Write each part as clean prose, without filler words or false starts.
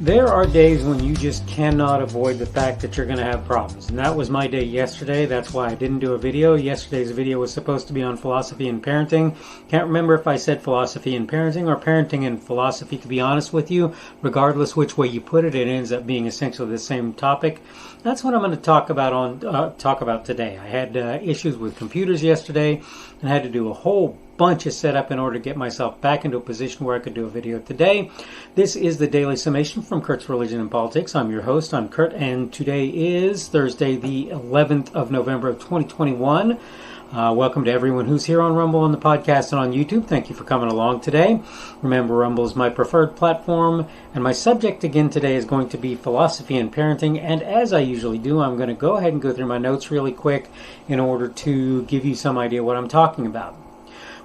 There are days when you just cannot avoid the fact that you're going to have problems. And that was my day yesterday. That's why I didn't do a video. Yesterday's video was supposed to be on philosophy and parenting. Can't remember if I said philosophy and parenting or parenting and philosophy, to be honest with you. Regardless which way you put it, it ends up being essentially the same topic. That's what I'm going to talk about today. I had issues with computers yesterday and had to do a whole bunch of setup in order to get myself back into a position where I could do a video today. This is the Daily Summation from Kurt's Religion and Politics. I'm your host. I'm Kurt, and today is Thursday, the 11th of November of 2021. Welcome to everyone who's here on Rumble, on the podcast, and on YouTube. Thank you for coming along today. Remember, Rumble is my preferred platform, and my subject again today is going to be philosophy and parenting. And as I usually do, I'm going to go ahead and go through my notes really quick in order to give you some idea what I'm talking about.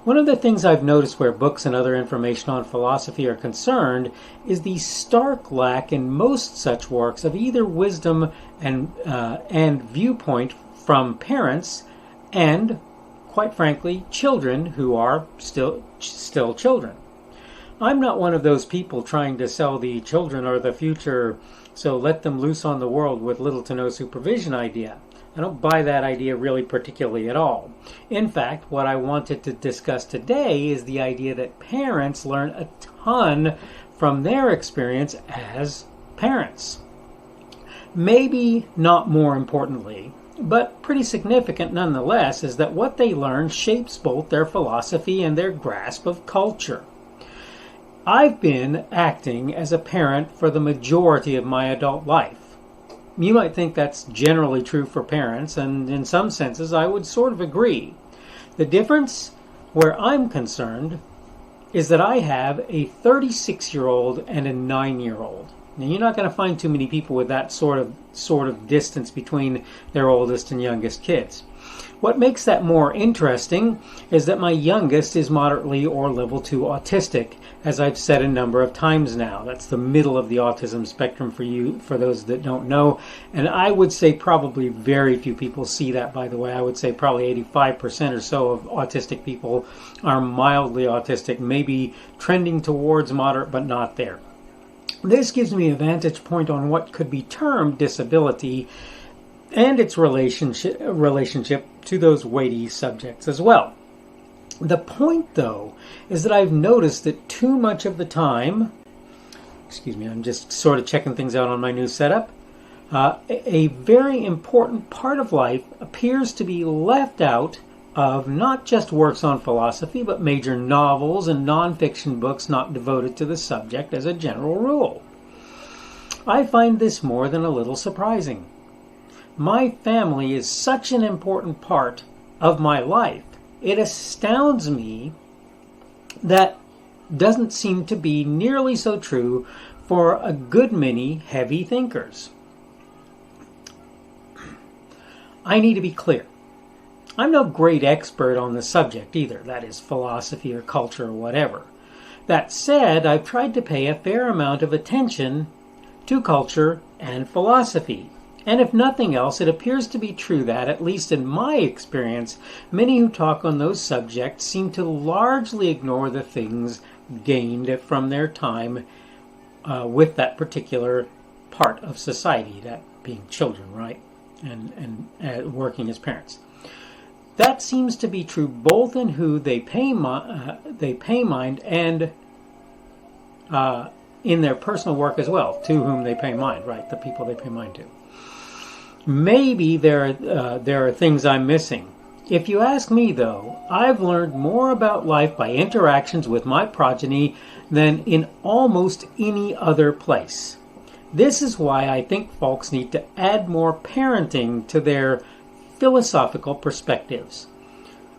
One of the things I've noticed where books and other information on philosophy are concerned is the stark lack in most such works of either wisdom and viewpoint from parents and, quite frankly, children who are still children. I'm not one of those people trying to sell the children are the future, so let them loose on the world with little to no supervision idea. I don't buy that idea really particularly at all. In fact, what I wanted to discuss today is the idea that parents learn a ton from their experience as parents. Maybe not more importantly, but pretty significant nonetheless, is that what they learn shapes both their philosophy and their grasp of culture. I've been acting as a parent for the majority of my adult life. You might think that's generally true for parents, and in some senses I would sort of agree. The difference where I'm concerned is that I have a 36-year-old and a 9-year-old. Now, you're not going to find too many people with that sort of distance between their oldest and youngest kids. What makes that more interesting is that my youngest is moderately or level 2 autistic, as I've said a number of times now. That's the middle of the autism spectrum for those that don't know. And I would say probably very few people see that, by the way. I would say probably 85% or so of autistic people are mildly autistic, maybe trending towards moderate, but not there. This gives me a vantage point on what could be termed disability and its relationship to those weighty subjects as well. The point, though, is that I've noticed that too much of the time, I'm just sort of checking things out on my new setup, a very important part of life appears to be left out of not just works on philosophy, but major novels and nonfiction books not devoted to the subject as a general rule. I find this more than a little surprising. My family is such an important part of my life. It astounds me that doesn't seem to be nearly so true for a good many heavy thinkers. I need to be clear. I'm no great expert on the subject either, that is philosophy or culture or whatever. That said, I've tried to pay a fair amount of attention to culture and philosophy. And if nothing else, it appears to be true that, at least in my experience, many who talk on those subjects seem to largely ignore the things gained from their time with that particular part of society, that being children, right? And working as parents. That seems to be true both in who they pay mind and in their personal work as well, to whom they pay mind, right? The people they pay mind to. Maybe there are things I'm missing. If you ask me, though, I've learned more about life by interactions with my progeny than in almost any other place. This is why I think folks need to add more parenting to their philosophical perspectives.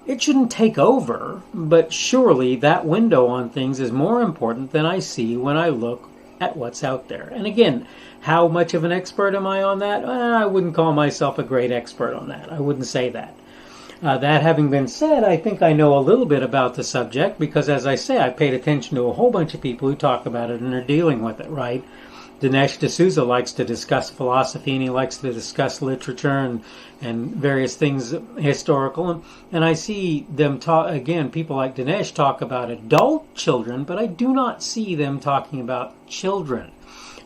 It shouldn't take over, but surely that window on things is more important than I see when I look at what's out there. And again, how much of an expert am I on that? I wouldn't call myself a great expert on that. I wouldn't say that. That having been said, I think I know a little bit about the subject because, as I say, I paid attention to a whole bunch of people who talk about it and are dealing with it, right? Dinesh D'Souza likes to discuss philosophy and he likes to discuss literature and various things historical. And I see them talk, again, people like Dinesh talk about adult children, but I do not see them talking about children.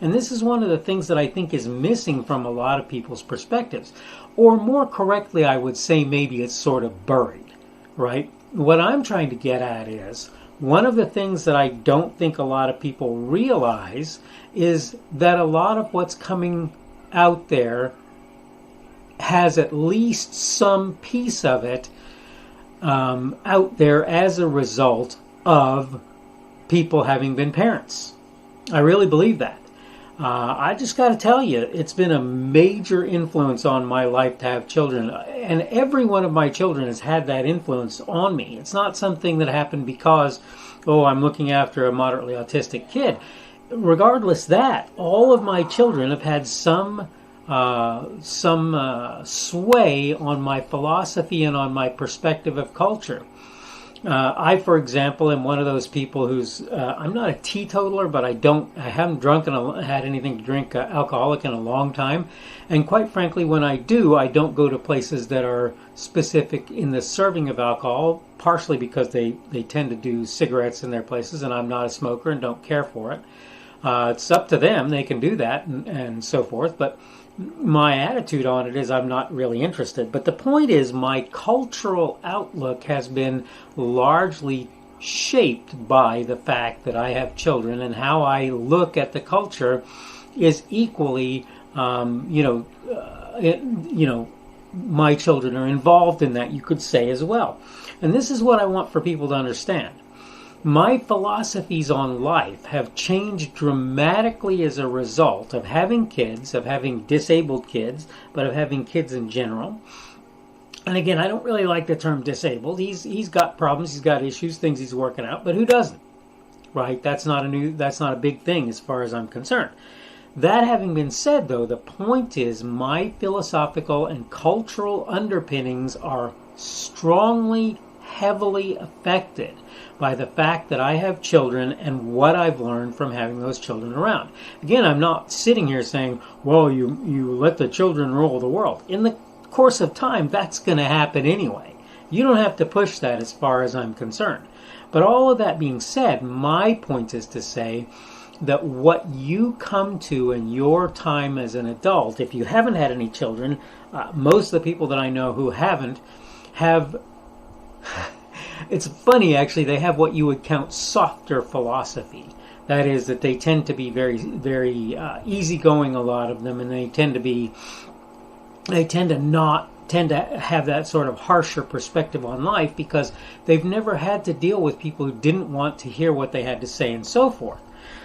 And this is one of the things that I think is missing from a lot of people's perspectives. Or more correctly, I would say maybe it's sort of buried, right? What I'm trying to get at is, one of the things that I don't think a lot of people realize is that a lot of what's coming out there has at least some piece of it out there as a result of people having been parents. I really believe that. I just got to tell you, it's been a major influence on my life to have children. And every one of my children has had that influence on me. It's not something that happened because, oh, I'm looking after a moderately autistic kid. Regardless that, all of my children have had some sway on my philosophy and on my perspective of culture. I, for example, am one of those people who's, I'm not a teetotaler, but I haven't drunk and had anything to drink alcoholic in a long time. And quite frankly, when I do, I don't go to places that are specific in the serving of alcohol, partially because they tend to do cigarettes in their places, and I'm not a smoker and don't care for it. It's up to them. They can do that and so forth. But my attitude on it is I'm not really interested. But the point is, my cultural outlook has been largely shaped by the fact that I have children, and how I look at the culture is equally, my children are involved in that, you could say, as well. And this is what I want for people to understand. My philosophies on life have changed dramatically as a result of having kids, of having disabled kids, but of having kids in general. And again, I don't really like the term disabled. He's got problems, he's got issues, things he's working out, but who doesn't? Right? That's not a big thing as far as I'm concerned. That having been said, though, the point is my philosophical and cultural underpinnings are strongly, heavily affected by the fact that I have children and what I've learned from having those children around. Again, I'm not sitting here saying, well, you let the children rule the world. In the course of time, that's going to happen anyway. You don't have to push that as far as I'm concerned. But all of that being said, my point is to say that what you come to in your time as an adult, if you haven't had any children, most of the people that I know who haven't have... It's funny, actually, they have what you would count softer philosophy. That is, that they tend to be very, very easygoing, a lot of them, and they tend to have that sort of harsher perspective on life because they've never had to deal with people who didn't want to hear what they had to say and so forth.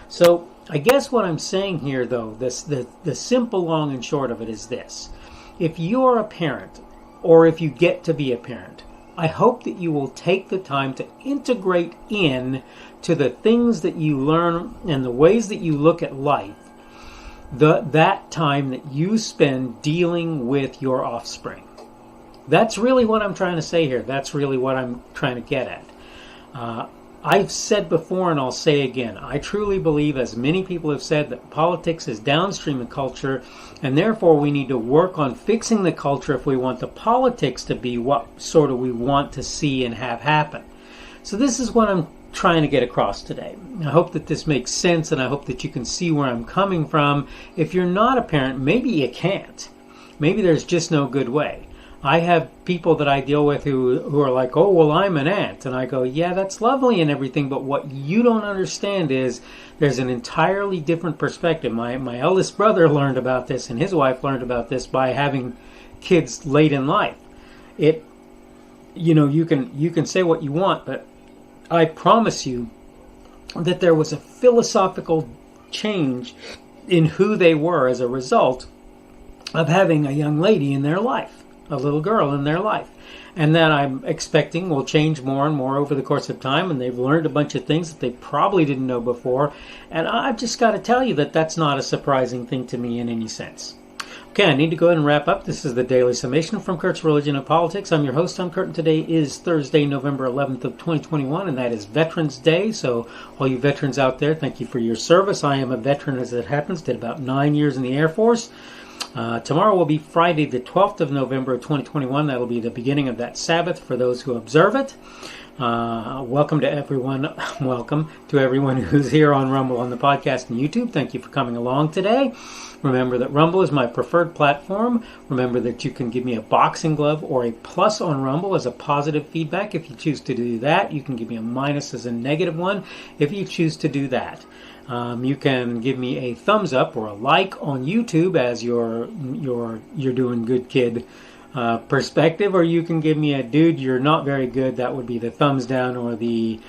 So I guess what I'm saying here, though, the simple long and short of it is this. If you're a parent, or if you get to be a parent, I hope that you will take the time to integrate in to the things that you learn and the ways that you look at life, that time that you spend dealing with your offspring. That's really what I'm trying to say here. That's really what I'm trying to get at. I've said before and I'll say again, I truly believe, as many people have said, that politics is downstream of culture, and therefore we need to work on fixing the culture if we want the politics to be what sort of we want to see and have happen. So this is what I'm trying to get across today. I hope that this makes sense, and I hope that you can see where I'm coming from. If you're not a parent, maybe you can't. Maybe there's just no good way. I have people that I deal with who are like, oh, well, I'm an aunt. And I go, yeah, that's lovely and everything, but what you don't understand is there's an entirely different perspective. My eldest brother learned about this, and his wife learned about this by having kids late in life. You can say what you want, but I promise you that there was a philosophical change in who they were as a result of having a young lady in their life. A little girl in their life, and that I'm expecting will change more and more over the course of time, and they've learned a bunch of things that they probably didn't know before, and I've just got to tell you that that's not a surprising thing to me in any sense. Okay, I need to go ahead and wrap up. This is the Daily Summation from Kurt's Religion and Politics. I'm your host, I'm Kurt, and today is Thursday, November 11th of 2021, and that is Veterans Day, so all you veterans out there, thank you for your service. I am a veteran, as it happens, did about 9 years in the Air Force. Tomorrow will be Friday the 12th of November of 2021. That'll be the beginning of that Sabbath for those who observe it. Welcome to everyone who's here on Rumble, on the podcast, and YouTube. Thank you for coming along today. Remember that Rumble is my preferred platform. Remember that you can give me a boxing glove or a plus on Rumble as a positive feedback if you choose to do that. You can give me a minus as a negative one if you choose to do that. You can give me a thumbs up or a like on YouTube as your you're doing good kid perspective, or you can give me a dude, you're not very good. That would be the thumbs down or the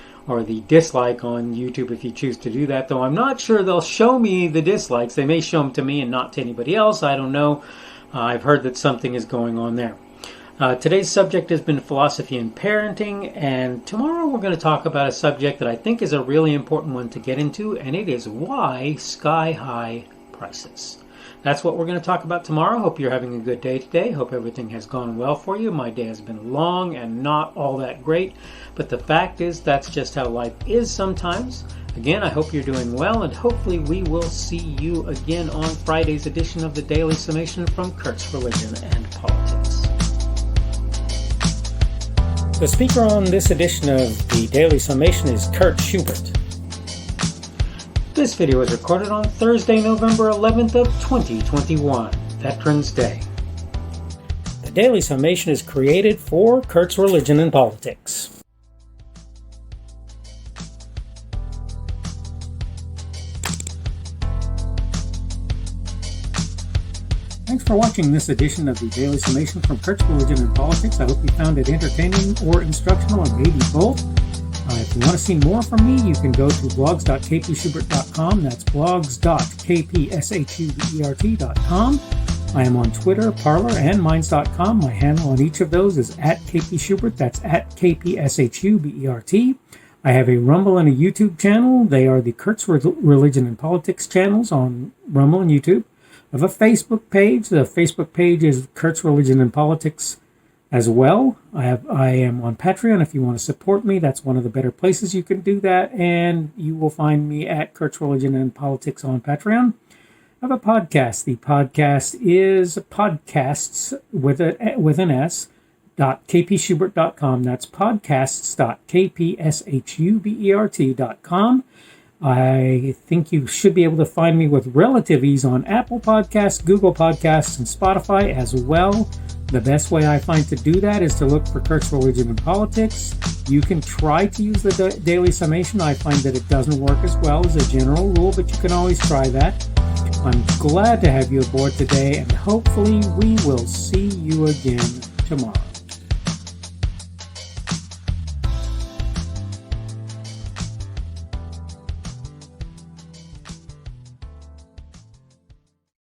dislike on YouTube if you choose to do that, though I'm not sure they'll show me the dislikes. They may show them to me and not to anybody else. I don't know. I've heard that something is going on there. Today's subject has been philosophy and parenting, and tomorrow we're going to talk about a subject that I think is a really important one to get into, and it is why sky-high prices. That's what we're going to talk about tomorrow. Hope you're having a good day today. Hope everything has gone well for you. My day has been long and not all that great, but the fact is that's just how life is sometimes. Again, I hope you're doing well, and hopefully we will see you again on Friday's edition of the Daily Summation from Kurt's Religion and Politics. The speaker on this edition of the Daily Summation is Kurt Schubert. This video was recorded on Thursday, November 11th of 2021, Veterans Day. The Daily Summation is created for Kurt's Religion and Politics. Thanks for watching this edition of the Daily Summation from Kurt's Religion and Politics. I hope you found it entertaining or instructional, and maybe both. If you want to see more from me, you can go to blogs.kpschubert.com. That's blogs.kpschubert.com. I am on Twitter, Parler, and Minds.com. My handle on each of those is @kpschubert. That's @kpschubert. I have a Rumble and a YouTube channel. They are the Kurt's Religion and Politics channels on Rumble and YouTube. I have a Facebook page. The Facebook page is Kurt's Religion and Politics as well. I am on Patreon. If you want to support me, that's one of the better places you can do that, and you will find me at Kurt's Religion and Politics on Patreon. I have a podcast. The podcast is podcasts with an S, .kpschubert.com. That's podcasts.kpschubert.com. I think you should be able to find me with relative ease on Apple Podcasts, Google Podcasts, and Spotify as well. The best way I find to do that is to look for Kurt's Religion and Politics. You can try to use the Daily Summation. I find that it doesn't work as well as a general rule, but you can always try that. I'm glad to have you aboard today, and hopefully we will see you again tomorrow.